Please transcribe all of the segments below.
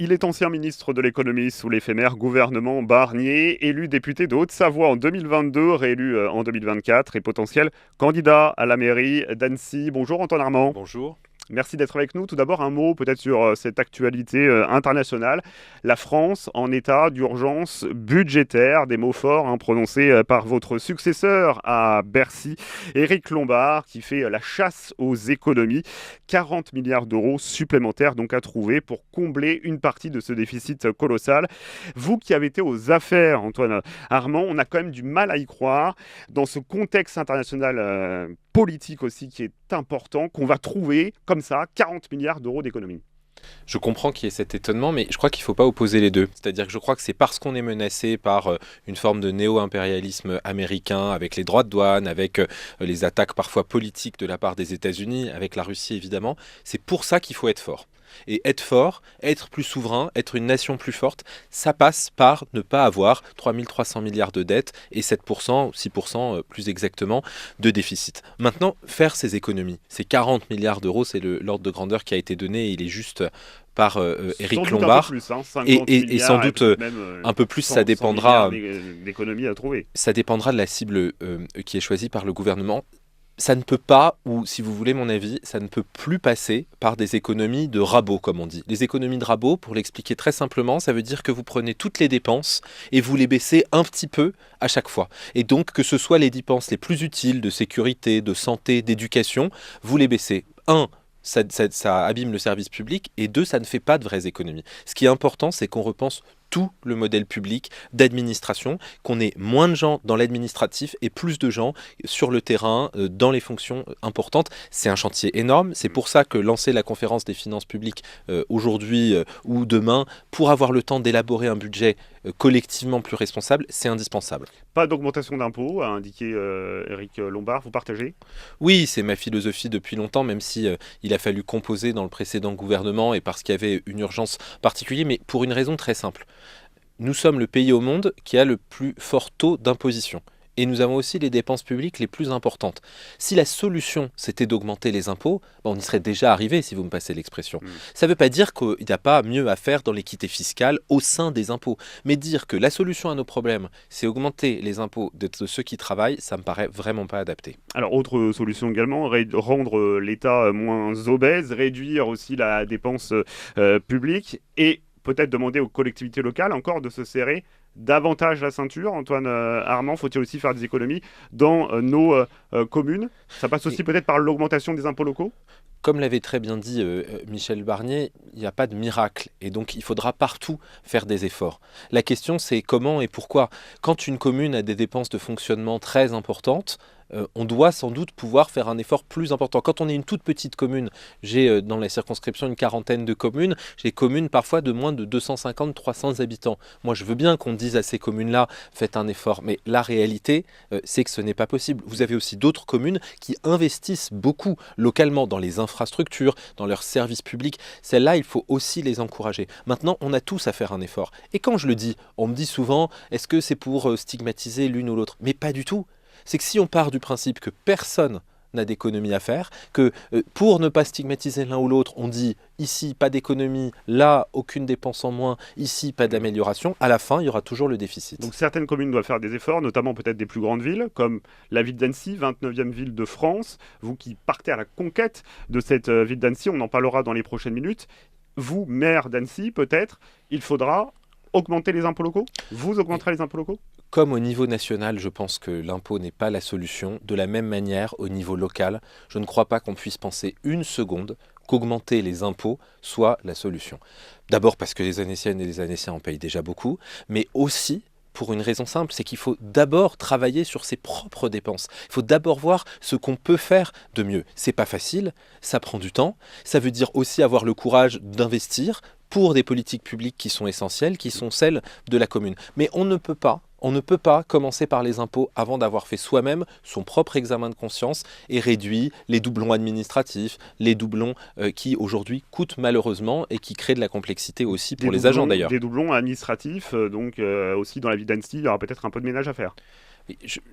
Il est ancien ministre de l'économie sous l'éphémère gouvernement Barnier, élu député de Haute-Savoie en 2022, réélu en 2024 et potentiel candidat à la mairie d'Annecy. Bonjour Antoine Armand. Bonjour. Merci d'être avec nous. Tout d'abord, un mot peut-être sur cette actualité internationale. La France en état d'urgence budgétaire, des mots forts prononcés par votre successeur à Bercy, Éric Lombard, qui fait la chasse aux économies. 40 milliards d'euros supplémentaires donc à trouver pour combler une partie de ce déficit colossal. Vous qui avez été aux affaires, Antoine Armand, on a quand même du mal à y croire dans ce contexte international politique aussi qui est important, qu'on va trouver comme ça 40 milliards d'euros d'économies. Je comprends qu'il y ait cet étonnement, mais je crois qu'il ne faut pas opposer les deux. C'est-à-dire que je crois que c'est parce qu'on est menacé par une forme de néo-impérialisme américain, avec les droits de douane, avec les attaques parfois politiques de la part des États-Unis, avec la Russie évidemment, c'est pour ça qu'il faut être fort. Et être fort, être plus souverain, être une nation plus forte, ça passe par ne pas avoir 3300 milliards de dettes et 7%, 6% plus exactement, de déficit. Maintenant, faire ces économies, ces 40 milliards d'euros, c'est l'ordre de grandeur qui a été donné, et il est juste par Éric Lombard. Plus, 50 et sans doute même, un peu plus, 100, ça dépendra, d'économies à trouver. ça dépendra de la cible qui est choisie par le gouvernement. Ça ne peut pas, ou si vous voulez mon avis, ça ne peut plus passer par des économies de rabot, comme on dit. Les économies de rabot, pour l'expliquer très simplement, ça veut dire que vous prenez toutes les dépenses et vous les baissez un petit peu à chaque fois. Et donc, que ce soit les dépenses les plus utiles de sécurité, de santé, d'éducation, vous les baissez. Ça abîme le service public, et deux, ça ne fait pas de vraies économies. Ce qui est important, c'est qu'on repense tout le modèle public d'administration, qu'on ait moins de gens dans l'administratif et plus de gens sur le terrain, dans les fonctions importantes. C'est un chantier énorme. C'est pour ça que lancer la conférence des finances publiques aujourd'hui ou demain, pour avoir le temps d'élaborer un budget collectivement plus responsable, c'est indispensable. Pas d'augmentation d'impôts, a indiqué Éric Lombard. Vous partagez ? Oui, c'est ma philosophie depuis longtemps, même si il a fallu composer dans le précédent gouvernement et parce qu'il y avait une urgence particulière, mais pour une raison très simple. Nous sommes le pays au monde qui a le plus fort taux d'imposition. Et nous avons aussi les dépenses publiques les plus importantes. Si la solution, c'était d'augmenter les impôts, on y serait déjà arrivé, si vous me passez l'expression. Ça ne veut pas dire qu'il n'y a pas mieux à faire dans l'équité fiscale au sein des impôts. Mais dire que la solution à nos problèmes, c'est augmenter les impôts de ceux qui travaillent, ça me paraît vraiment pas adapté. Alors, autre solution également, rendre l'État moins obèse, réduire aussi la dépense publique et peut-être demander aux collectivités locales encore de se serrer davantage la ceinture. Antoine Armand, faut-il aussi faire des économies dans nos communes ? Ça passe aussi peut-être par l'augmentation des impôts locaux ? Comme l'avait très bien dit Michel Barnier, il n'y a pas de miracle, et donc il faudra partout faire des efforts. La question, c'est comment et pourquoi. Quand une commune a des dépenses de fonctionnement très importantes, on doit sans doute pouvoir faire un effort plus important. Quand on est une toute petite commune, j'ai dans la circonscription une quarantaine de communes, j'ai des communes parfois de moins de 250-300 habitants. Moi, je veux bien qu'on dise à ces communes-là, faites un effort, mais la réalité, c'est que ce n'est pas possible. Vous avez aussi d'autres communes qui investissent beaucoup localement dans les infrastructures, dans leurs services publics. Celles-là, il faut aussi les encourager. Maintenant, on a tous à faire un effort. Et quand je le dis, on me dit souvent, est-ce que c'est pour stigmatiser l'une ou l'autre ? Mais pas du tout. C'est que si on part du principe que personne n'a d'économie à faire, que pour ne pas stigmatiser l'un ou l'autre, on dit ici pas d'économie, là aucune dépense en moins, ici pas d'amélioration, à la fin il y aura toujours le déficit. Donc certaines communes doivent faire des efforts, notamment peut-être des plus grandes villes, comme la ville d'Annecy, 29e ville de France. Vous qui partez à la conquête de cette ville d'Annecy, on en parlera dans les prochaines minutes. Vous, maire d'Annecy, peut-être, il faudra augmenter les impôts locaux ? Vous augmenterez les impôts locaux ? Comme au niveau national, je pense que l'impôt n'est pas la solution. De la même manière, au niveau local, je ne crois pas qu'on puisse penser une seconde qu'augmenter les impôts soit la solution. D'abord parce que les Annéciennes et les Annéciens en payent déjà beaucoup, mais aussi pour une raison simple, c'est qu'il faut d'abord travailler sur ses propres dépenses. Il faut d'abord voir ce qu'on peut faire de mieux. C'est pas facile, ça prend du temps. Ça veut dire aussi avoir le courage d'investir pour des politiques publiques qui sont essentielles, qui sont celles de la commune. Mais on ne peut pas commencer par les impôts avant d'avoir fait soi-même son propre examen de conscience et réduit les doublons administratifs, les doublons qui aujourd'hui coûtent malheureusement et qui créent de la complexité aussi pour les agents d'ailleurs. Des doublons administratifs, donc aussi dans la ville d'Annecy, il y aura peut-être un peu de ménage à faire.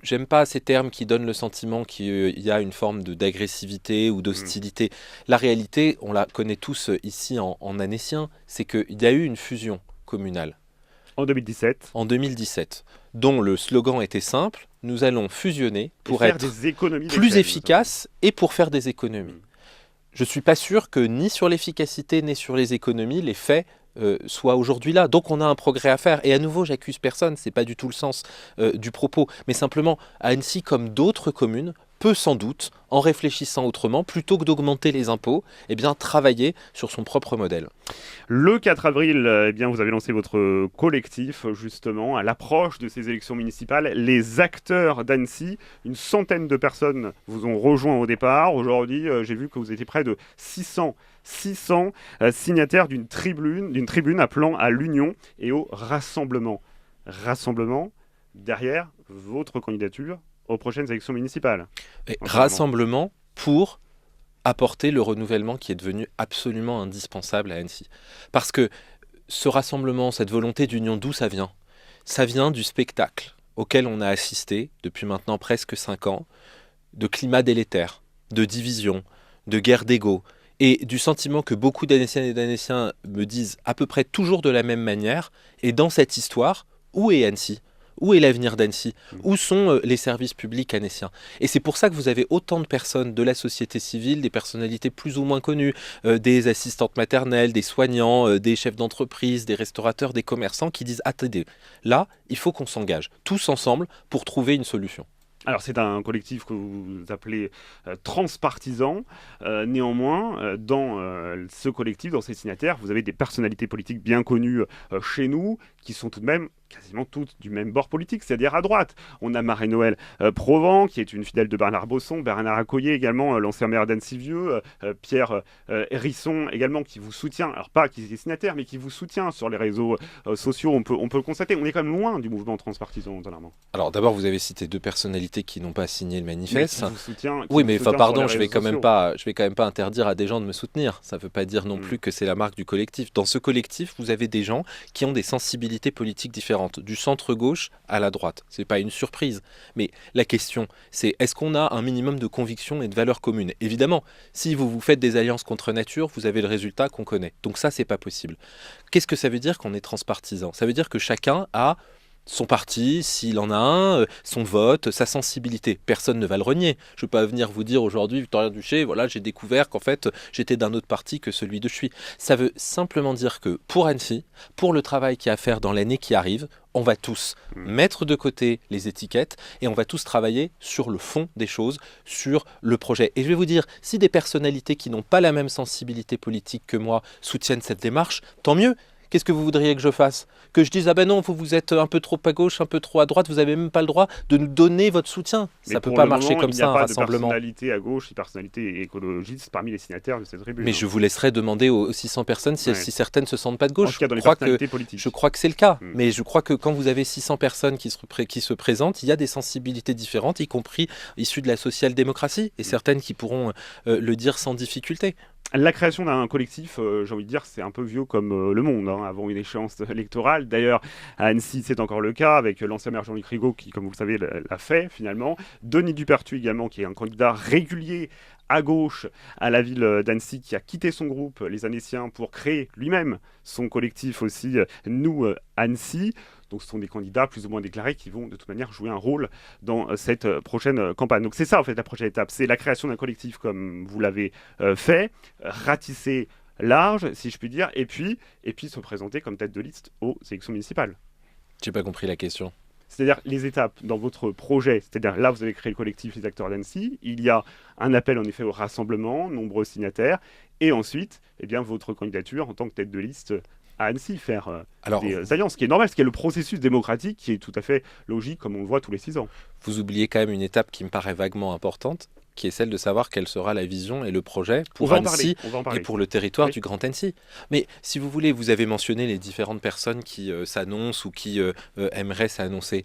J'aime pas ces termes qui donnent le sentiment qu'il y a une forme d'agressivité ou d'hostilité. La réalité, on la connaît tous ici en Annéciens, c'est qu'il y a eu une fusion communale. En 2017. En 2017, dont le slogan était simple, nous allons fusionner pour faire être des économies plus efficaces et pour faire des économies. Mm. Je ne suis pas sûr que ni sur l'efficacité ni sur les économies, les faits soient aujourd'hui là. Donc on a un progrès à faire. Et à nouveau, j'accuse personne, ce n'est pas du tout le sens du propos. Mais simplement, Annecy, comme d'autres communes, peut sans doute, en réfléchissant autrement, plutôt que d'augmenter les impôts, eh bien, travailler sur son propre modèle. Le 4 avril, eh bien, vous avez lancé votre collectif, justement, à l'approche de ces élections municipales. Les acteurs d'Annecy, une centaine de personnes vous ont rejoint au départ. Aujourd'hui, j'ai vu que vous étiez près de 600 signataires d'une tribune appelant à l'union et au rassemblement. Rassemblement derrière votre candidature aux prochaines élections municipales. Et rassemblement pour apporter le renouvellement qui est devenu absolument indispensable à Annecy. Parce que ce rassemblement, cette volonté d'union, d'où ça vient ? Ça vient du spectacle auquel on a assisté depuis maintenant presque 5 ans, de climat délétère, de division, de guerre d'ego, et du sentiment que beaucoup d'Annéciennes et d'Annéciens me disent à peu près toujours de la même manière, et dans cette histoire, où est Annecy ? Où est l'avenir d'Annecy ? Où sont les services publics annéciens ? Et c'est pour ça que vous avez autant de personnes de la société civile, des personnalités plus ou moins connues, des assistantes maternelles, des soignants, des chefs d'entreprise, des restaurateurs, des commerçants qui disent « Attendez, là, il faut qu'on s'engage tous ensemble pour trouver une solution ». Alors c'est un collectif que vous appelez transpartisan. Néanmoins, dans ce collectif, dans ces signataires, vous avez des personnalités politiques bien connues chez nous, qui sont tout de même quasiment toutes du même bord politique, c'est-à-dire à droite. On a Marie-Noëlle Provence, qui est une fidèle de Bernard Bosson, Bernard Accoyer également, l'ancien maire d'Annecy-Vieux, Pierre Hérisson également, qui vous soutient, alors pas qui est signataire, mais qui vous soutient sur les réseaux sociaux, on peut le constater. On est quand même loin du mouvement transpartisan, dernièrement. Alors d'abord, vous avez cité 2 personnalités qui n'ont pas signé le manifeste. Oui, mais pardon, je vais quand même pas interdire à des gens de me soutenir. Ça ne veut pas dire non plus que c'est la marque du collectif. Dans ce collectif, vous avez des gens qui ont des sensibilités politiques différentes, du centre-gauche à la droite. Ce n'est pas une surprise. Mais la question, c'est est-ce qu'on a un minimum de conviction et de valeurs communes ? Évidemment, si vous faites des alliances contre nature, vous avez le résultat qu'on connaît. Donc ça, c'est pas possible. Qu'est-ce que ça veut dire qu'on est transpartisan ? Ça veut dire que chacun a son parti, s'il en a un, son vote, sa sensibilité. Personne ne va le renier. Je ne vais pas venir vous dire aujourd'hui, Victorien Duché, voilà, j'ai découvert qu'en fait, j'étais d'un autre parti que celui de je suis. Ça veut simplement dire que pour Annecy, pour le travail qu'il y a à faire dans l'année qui arrive, on va tous mettre de côté les étiquettes et on va tous travailler sur le fond des choses, sur le projet. Et je vais vous dire, si des personnalités qui n'ont pas la même sensibilité politique que moi soutiennent cette démarche, tant mieux. Qu'est-ce que vous voudriez que je fasse ? Que je dise « Ah ben non, vous êtes un peu trop à gauche, un peu trop à droite, vous n'avez même pas le droit de nous donner votre soutien. » Ça ne peut pas marcher comme ça, un rassemblement. Il n'y a pas de personnalité à gauche, de personnalité écologiste parmi les signataires de cette tribune. Mais je vous laisserai demander aux 600 personnes si certaines ne se sentent pas de gauche. En tout cas, dans les personnalités politiques. Je crois que c'est le cas. Mais je crois que quand vous avez 600 personnes qui se présentent, il y a des sensibilités différentes, y compris issues de la social-démocratie, et certaines qui pourront le dire sans difficulté. La création d'un collectif, j'ai envie de dire, c'est un peu vieux comme le monde, avant une échéance électorale. D'ailleurs, à Annecy, c'est encore le cas, avec l'ancien maire Jean-Luc Rigaud, qui, comme vous le savez, l'a fait, finalement. Denis Dupertuis, également, qui est un candidat régulier à gauche à la ville d'Annecy, qui a quitté son groupe, les Annéciens, pour créer lui-même son collectif aussi, Nous, Annecy. Donc ce sont des candidats plus ou moins déclarés qui vont de toute manière jouer un rôle dans cette prochaine campagne. Donc c'est ça en fait la prochaine étape, c'est la création d'un collectif comme vous l'avez fait, ratisser large si je puis dire, et puis se présenter comme tête de liste aux élections municipales. J'ai pas compris la question. C'est-à-dire les étapes dans votre projet, c'est-à-dire là vous avez créé le collectif Les Acteurs d'Annecy, il y a un appel en effet au rassemblement, nombreux signataires, et ensuite votre candidature en tant que tête de liste à Annecy, faire des alliances, ce qui est normal, ce qui est le processus démocratique qui est tout à fait logique comme on le voit tous les 6 ans. Vous oubliez quand même une étape qui me paraît vaguement importante, qui est celle de savoir quelle sera la vision et le projet pour Annecy et pour le territoire du Grand Annecy. Mais si vous voulez, vous avez mentionné les différentes personnes qui s'annoncent ou qui aimeraient s'annoncer.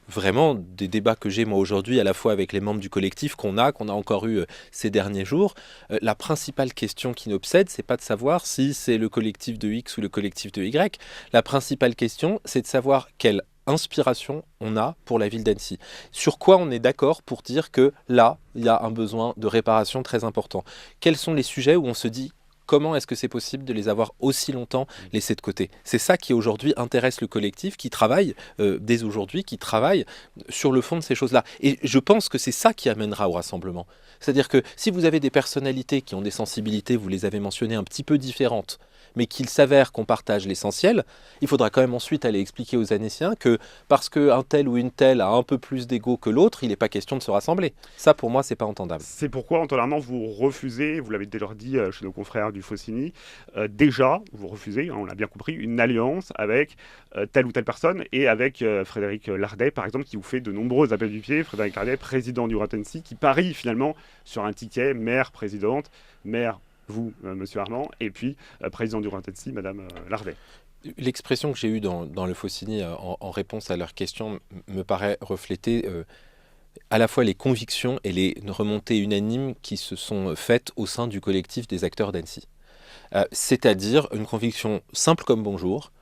Vraiment, des débats que j'ai moi aujourd'hui, à la fois avec les membres du collectif qu'on a encore eu ces derniers jours, la principale question qui n'obsède, c'est pas de savoir si c'est le collectif de X ou le collectif de Y. La principale question, c'est de savoir quelle inspiration on a pour la ville d'Annecy? Sur quoi on est d'accord pour dire que là, il y a un besoin de réparation très important? Quels sont les sujets où on se dit comment est-ce que c'est possible de les avoir aussi longtemps laissés de côté? C'est ça qui aujourd'hui intéresse le collectif, qui travaille dès aujourd'hui, qui travaille sur le fond de ces choses-là. Et je pense que c'est ça qui amènera au rassemblement. C'est-à-dire que si vous avez des personnalités qui ont des sensibilités, vous les avez mentionnées, un petit peu différentes, mais qu'il s'avère qu'on partage l'essentiel, il faudra quand même ensuite aller expliquer aux Annéciens que parce qu'un tel ou une telle a un peu plus d'ego que l'autre, il n'est pas question de se rassembler. Ça, pour moi, c'est pas entendable. C'est pourquoi, Antoine Armand, vous refusez, vous l'avez déjà dit chez nos confrères du Faucigny, déjà, vous refusez, on l'a bien compris, une alliance avec telle ou telle personne et avec Frédéric Lardet, par exemple, qui vous fait de nombreux appels du pied. Frédéric Lardet, président du Grand Annecy, qui parie finalement sur un ticket maire-présidente, maire vous, monsieur Armand, et puis président du Grand Annecy, madame Lardet. L'expression que j'ai eue dans le Faucigny en réponse à leur question me paraît refléter à la fois les convictions et les remontées unanimes qui se sont faites au sein du collectif des acteurs d'Annecy. C'est-à-dire une conviction simple comme bonjour.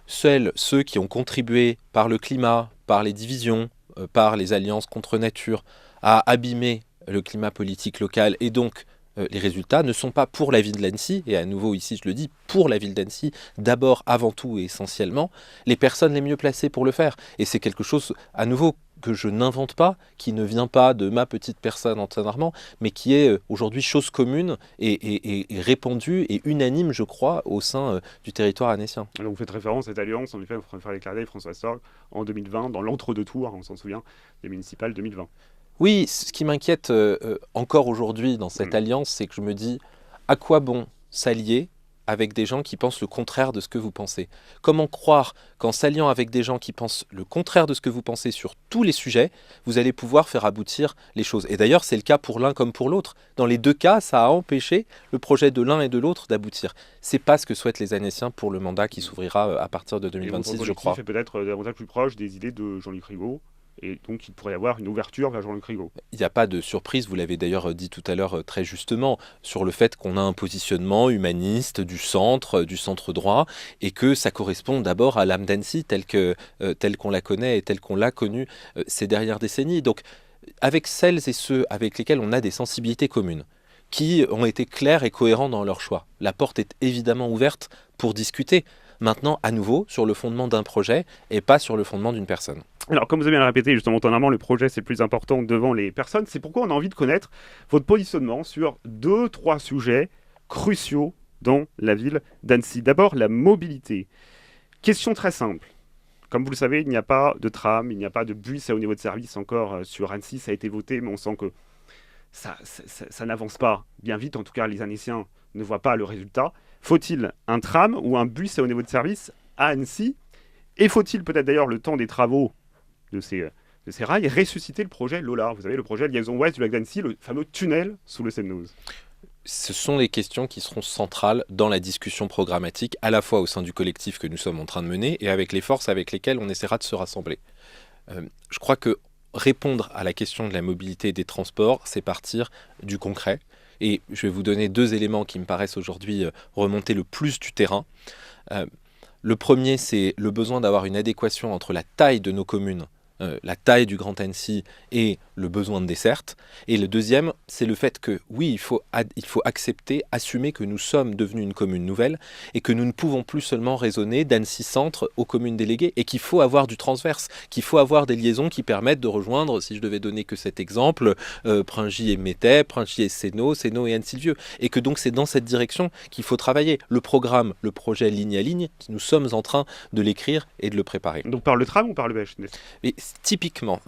Seuls ceux qui ont contribué par le climat, par les divisions, par les alliances contre nature, à abîmer le climat politique local et donc les résultats ne sont pas pour la ville d'Annecy, et à nouveau ici je le dis, pour la ville d'Annecy, d'abord, avant tout et essentiellement, les personnes les mieux placées pour le faire. Et c'est quelque chose, à nouveau, que je n'invente pas, qui ne vient pas de ma petite personne Antoine Armand, mais qui est aujourd'hui chose commune et répandue et unanime, je crois, au sein du territoire annécien. Alors vous faites référence à cette alliance, en effet, Frédéric Lardet et François Sorgue, en 2020, dans l'entre-deux-tours, on s'en souvient, des municipales 2020. Oui, ce qui m'inquiète encore aujourd'hui dans cette alliance, c'est que je me dis, à quoi bon s'allier avec des gens qui pensent le contraire de ce que vous pensez? Comment croire qu'en s'alliant avec des gens qui pensent le contraire de ce que vous pensez sur tous les sujets, vous allez pouvoir faire aboutir les choses? Et d'ailleurs, c'est le cas pour l'un comme pour l'autre. Dans les deux cas, ça a empêché le projet de l'un et de l'autre d'aboutir. C'est pas ce que souhaitent les Annéciens pour le mandat qui s'ouvrira à partir de 2026, je crois. Et peut-être davantage plus proche des idées de Jean-Luc Rigaud. Et donc, il pourrait y avoir une ouverture vers Jean-Luc Rigaud. Il n'y a pas de surprise, vous l'avez d'ailleurs dit tout à l'heure très justement, sur le fait qu'on a un positionnement humaniste du centre droit, et que ça correspond d'abord à l'âme d'Annecy telle qu'on la connaît et telle qu'on l'a connue ces dernières décennies. Donc, avec celles et ceux avec lesquels on a des sensibilités communes, qui ont été clairs et cohérents dans leur choix, la porte est évidemment ouverte pour discuter. Maintenant, à nouveau, sur le fondement d'un projet et pas sur le fondement d'une personne. Alors, comme vous avez bien répété, justement, Antoine Armand, le projet, c'est le plus important devant les personnes. C'est pourquoi on a envie de connaître votre positionnement sur 2-3 sujets cruciaux dans la ville d'Annecy. D'abord, la mobilité. Question très simple. Comme vous le savez, il n'y a pas de tram, il n'y a pas de bus à haut niveau de service encore sur Annecy. Ça a été voté, mais on sent que ça n'avance pas bien vite. En tout cas, les Annéciens ne voient pas le résultat. Faut-il un tram ou un bus à haut niveau de service à Annecy? Et faut-il peut-être d'ailleurs le temps des travaux de ces rails ressusciter le projet Lola? Vous savez, le projet liaison ouest du lac d'Annecy, le fameux tunnel sous le Seine-Noz. Ce sont les questions qui seront centrales dans la discussion programmatique, à la fois au sein du collectif que nous sommes en train de mener et avec les forces avec lesquelles on essaiera de se rassembler. Je crois que répondre à la question de la mobilité et des transports, c'est partir du concret. Et je vais vous donner 2 éléments qui me paraissent aujourd'hui remonter le plus du terrain. Le premier, c'est le besoin d'avoir une adéquation entre la taille de nos communes, la taille du Grand Annecy et le besoin de desserte. Et le deuxième, c'est le fait que, oui, il faut accepter, assumer que nous sommes devenus une commune nouvelle et que nous ne pouvons plus seulement raisonner d'Annecy Centre aux communes déléguées et qu'il faut avoir du transverse, qu'il faut avoir des liaisons qui permettent de rejoindre, si je devais donner que cet exemple, Pringy et Métais, Pringy et Sénaux, Sénaux et Annecy-le-Vieux. Et que donc c'est dans cette direction qu'il faut travailler. Le programme, le projet ligne à ligne, nous sommes en train de l'écrire et de le préparer. Donc par le tram ou par le bus? Et typiquement,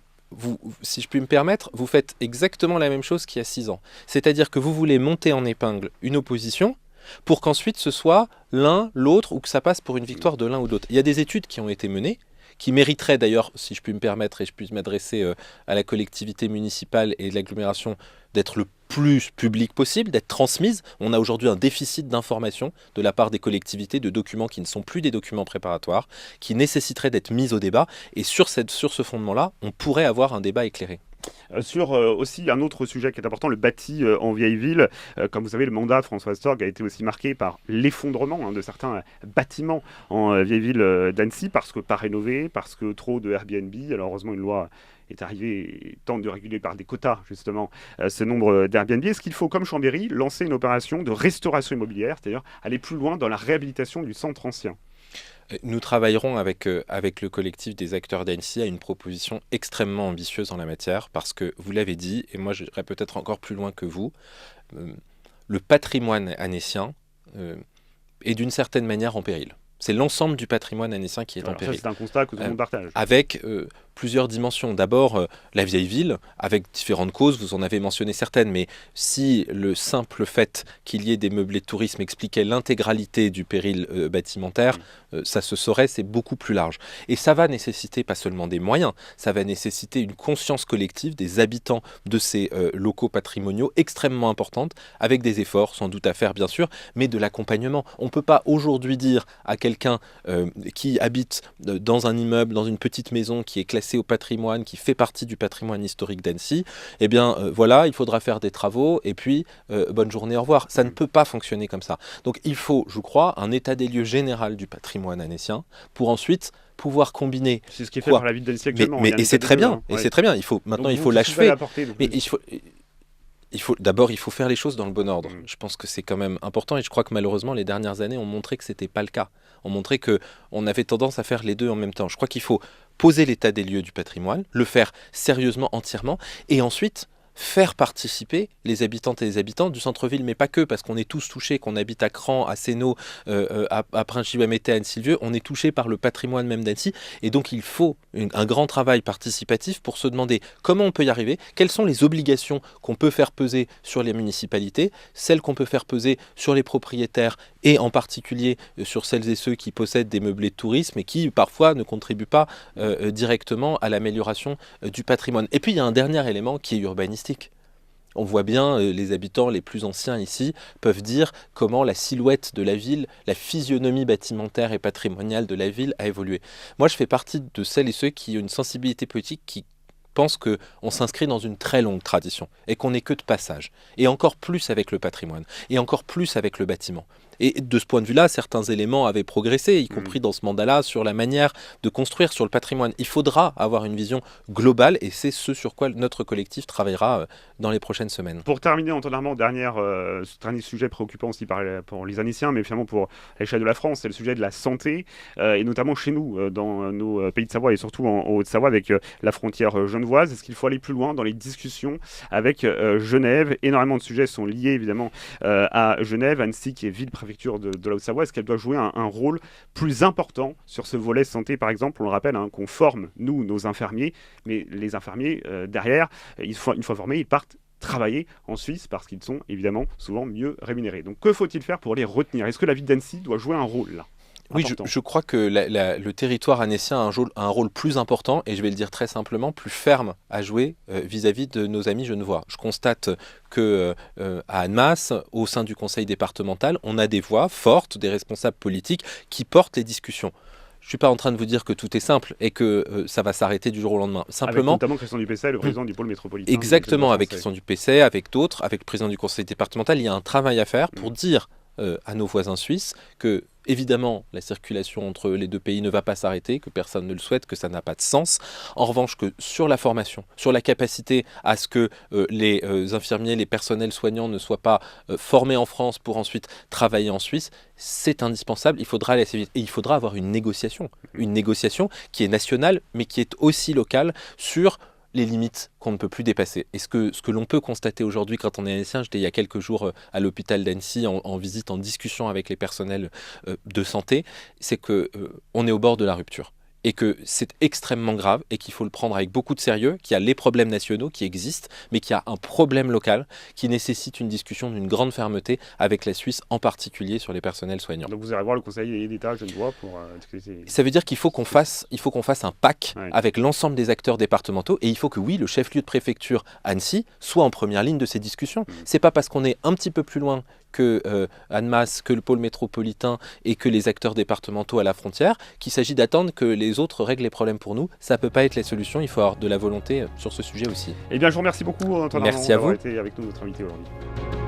si je puis me permettre, vous faites exactement la même chose qu'il y a 6 ans. C'est-à-dire que vous voulez monter en épingle une opposition pour qu'ensuite ce soit l'un, l'autre, ou que ça passe pour une victoire de l'un ou de l'autre. Il y a des études qui ont été menées, qui mériteraient d'ailleurs, si je puis me permettre, et je puis m'adresser à la collectivité municipale et de l'agglomération, d'être le plus public possible, d'être transmise. On a aujourd'hui un déficit d'information de la part des collectivités, de documents qui ne sont plus des documents préparatoires, qui nécessiteraient d'être mis au débat. Et sur ce fondement-là, on pourrait avoir un débat éclairé. Sur aussi un autre sujet qui est important, le bâti en vieille ville. Comme vous savez, le mandat de François Sorgue a été aussi marqué par l'effondrement de certains bâtiments en vieille ville d'Annecy, parce que pas rénovés, parce que trop de Airbnb. Alors heureusement, une loi est arrivée et tente de réguler par des quotas, justement, ce nombre d'Airbnb. Est-ce qu'il faut, comme Chambéry, lancer une opération de restauration immobilière, c'est-à-dire aller plus loin dans la réhabilitation du centre ancien? Nous travaillerons avec le collectif des acteurs d'Annecy à une proposition extrêmement ambitieuse en la matière, parce que vous l'avez dit, et moi j'irai peut-être encore plus loin que vous, le patrimoine annécien est d'une certaine manière en péril. C'est l'ensemble du patrimoine annécien qui est en péril. Ça, c'est un constat que tout le monde partage. Avec plusieurs dimensions. D'abord, la vieille ville, avec différentes causes, vous en avez mentionné certaines, mais si le simple fait qu'il y ait des meublés de tourisme expliquait l'intégralité du péril bâtimentaire, ça se saurait, c'est beaucoup plus large. Et ça va nécessiter pas seulement des moyens, ça va nécessiter une conscience collective des habitants de ces locaux patrimoniaux extrêmement importante, avec des efforts sans doute à faire bien sûr, mais de l'accompagnement. On ne peut pas aujourd'hui dire à quelqu'un qui habite dans un immeuble, dans une petite maison qui est classée au patrimoine, qui fait partie du patrimoine historique d'Annecy, eh bien voilà, il faudra faire des travaux et puis bonne journée, au revoir. Ça ne peut pas fonctionner comme ça. Donc il faut, je crois, un état des lieux général du patrimoine annécien pour ensuite pouvoir combiner. C'est ce qui est fait par la ville d'Annecy actuellement. Et c'est très bien. Et c'est très bien. Donc, il faut l'achever. Mais il faut faire les choses dans le bon ordre. Je pense que c'est quand même important et je crois que malheureusement les dernières années ont montré que c'était pas le cas. Ont montré qu'on avait tendance à faire les deux en même temps. Je crois qu'il faut poser l'état des lieux du patrimoine, le faire sérieusement, entièrement, et ensuite faire participer les habitantes et les habitants du centre-ville, mais pas que, parce qu'on est tous touchés, qu'on habite à Cran, à Sénaux, à Prince-Gibamété, à Annecy-le-Vieux, on est touchés par le patrimoine même d'Annecy, et donc il faut un grand travail participatif pour se demander comment on peut y arriver, quelles sont les obligations qu'on peut faire peser sur les municipalités, celles qu'on peut faire peser sur les propriétaires, et en particulier sur celles et ceux qui possèdent des meublés de tourisme et qui parfois ne contribuent pas directement à l'amélioration du patrimoine. Et puis il y a un dernier élément qui est urbanistique. On voit bien, les habitants les plus anciens ici peuvent dire comment la silhouette de la ville, la physionomie bâtimentaire et patrimoniale de la ville a évolué. Moi, je fais partie de celles et ceux qui ont une sensibilité politique qui pensent qu'on s'inscrit dans une très longue tradition et qu'on n'est que de passage. Et encore plus avec le patrimoine, et encore plus avec le bâtiment. Et de ce point de vue-là, certains éléments avaient progressé, y compris dans ce mandat-là, sur la manière de construire sur le patrimoine. Il faudra avoir une vision globale, et c'est ce sur quoi notre collectif travaillera dans les prochaines semaines. Pour terminer, Antoine Armand, dernier sujet préoccupant aussi pour les Annéciens, mais finalement pour l'échelle de la France, c'est le sujet de la santé, et notamment chez nous, dans nos pays de Savoie, et surtout en Haute-Savoie, avec la frontière genevoise. Est-ce qu'il faut aller plus loin dans les discussions avec Genève? Énormément de sujets sont liés évidemment à Genève, Annecy qui est ville-préfecture de la Haute-Savoie. Est-ce qu'elle doit jouer un rôle plus important sur ce volet santé, par exemple? On le rappelle, qu'on forme, nous, nos infirmiers, mais les infirmiers, derrière, une fois formés, ils partent travailler en Suisse parce qu'ils sont évidemment souvent mieux rémunérés. Donc que faut-il faire pour les retenir? Est-ce que la ville d'Annecy doit jouer un rôle là? Oui, je crois que le territoire annécien a un rôle plus important, et je vais le dire très simplement, plus ferme à jouer vis-à-vis de nos amis genevois. Je constate qu'à Annemasse, au sein du conseil départemental, on a des voix fortes, des responsables politiques qui portent les discussions. Je ne suis pas en train de vous dire que tout est simple et que ça va s'arrêter du jour au lendemain. Simplement, avec notamment Christian Dupessay, le président du pôle métropolitain. Exactement, avec Christian Dupessay, avec d'autres, avec le président du conseil départemental, il y a un travail à faire pour dire à nos voisins suisses que, évidemment, la circulation entre les deux pays ne va pas s'arrêter, que personne ne le souhaite, que ça n'a pas de sens. En revanche, que sur la formation, sur la capacité à ce que les infirmiers, les personnels soignants ne soient pas formés en France pour ensuite travailler en Suisse, c'est indispensable. Il faudra aller assez vite. Et il faudra avoir une négociation qui est nationale, mais qui est aussi locale sur les limites qu'on ne peut plus dépasser. Et ce que l'on peut constater aujourd'hui quand on est annécien, j'étais il y a quelques jours à l'hôpital d'Annecy en visite, en discussion avec les personnels de santé, c'est qu'on est au bord de la rupture. Et que c'est extrêmement grave et qu'il faut le prendre avec beaucoup de sérieux, qu'il y a les problèmes nationaux qui existent, mais qu'il y a un problème local qui nécessite une discussion d'une grande fermeté avec la Suisse, en particulier sur les personnels soignants. Donc vous irez voir le Conseil d'État genevois pour... Ça veut dire qu'il faut qu'on fasse un pack avec l'ensemble des acteurs départementaux, et il faut que oui, le chef-lieu de préfecture Annecy soit en première ligne de ces discussions. C'est pas parce qu'on est un petit peu plus loin que Annemasse, que le pôle métropolitain et que les acteurs départementaux à la frontière, qu'il s'agit d'attendre que les autres règlent les problèmes pour nous. Ça ne peut pas être les solutions, il faut avoir de la volonté sur ce sujet aussi. Eh bien, je vous remercie beaucoup, Antoine Armand, Merci à d'avoir vous. été avec nous, notre invité aujourd'hui.